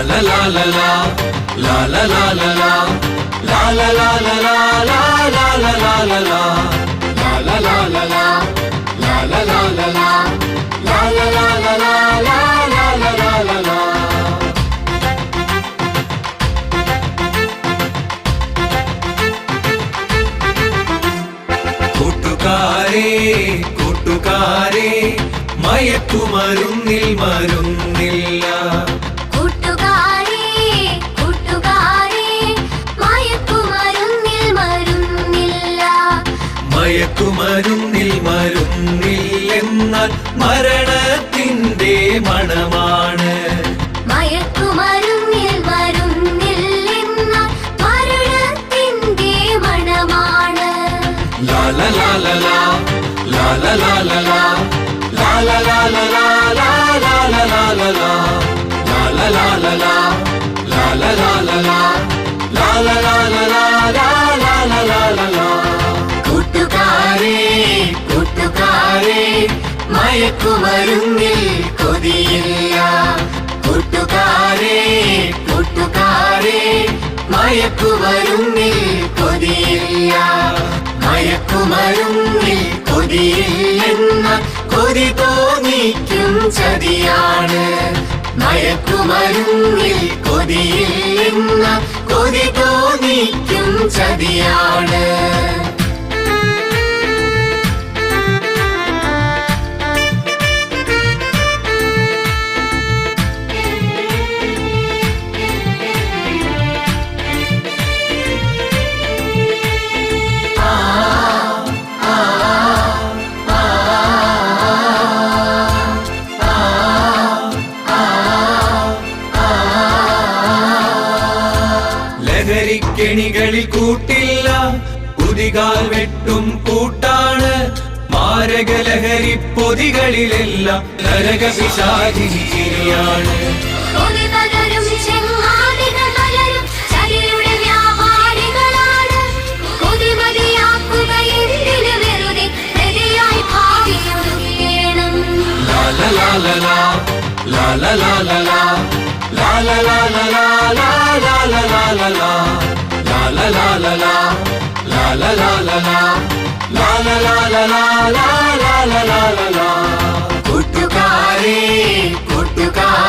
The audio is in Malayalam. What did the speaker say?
la la la la, la la la la la, la la la la la, la la la la la la, la la la la la, la la la la la, la la la la la, la la la la la. കൂട്ടുകാരേ കൂട്ടുകാരേ മയക്കുമരുന്നിൽ മരുന്നില്ല. കൂട്ടുകാരേ കൂട്ടുകാരേ മയക്കുമരുന്നിൽ മരുന്നില്ല. മയക്കുമരുന്നിൽ മരുന്നില്ലെന്നാൽ മരണത്തിന്റെ മണമാണ്. മയക്കുമരുന്നിൽ മരുന്നില്ലെന്നാൽ മരണത്തിന്റെ മണമാണ്. ലാ ലാ ലാ ലാ ലാ, ലാ ലാ ലാ ലാ ലാ, ലാ ലാ ലാ ലാ ലാ, ലാ ലാ ലാ ലാ ലാ ലാ, ലാ ലാ ലാ ലാ ലാ, ലാ ലാ ലാ ലാ ലാ, ലാ ലാ ലാ ലാ ലാ, ലാ ലാ ലാ ലാ ലാ ലാ. കൂട്ടുകാരേ കൂട്ടുകാരേ മയക്കുമരുന്നിൽ കൊതിയില്ല. കൂട്ടുകാരേ കൂട്ടുകാരേ മയക്കുമരുന്നിൽ കൊതിയില്ല. മയക്കുമരുന്നിൽ കൊതിയില്ലെന്ന കൊതി തോന്നിക്കും ചതിയാണ്. മയക്കുമരുന്നിൽ കൊതിയില്ലെന്ന കൊതി തോന്നിക്കും ചതിയാണ്. ലഹരിക്കെണികളിൽ കൂട്ടില്ല, കുതികാൽ വെട്ടും കൂട്ടാണ്. മാരക ലഹരി പൊതികളിലെല്ലാം നരക പിശാചിനിയാണ്. La la la la, la la la la la, la la la la la, la la la la la la, la la la la la, la la la la la, la la la la la, la la la la la. കൂട്ടുകാരേ കൂട്ടുകാരേ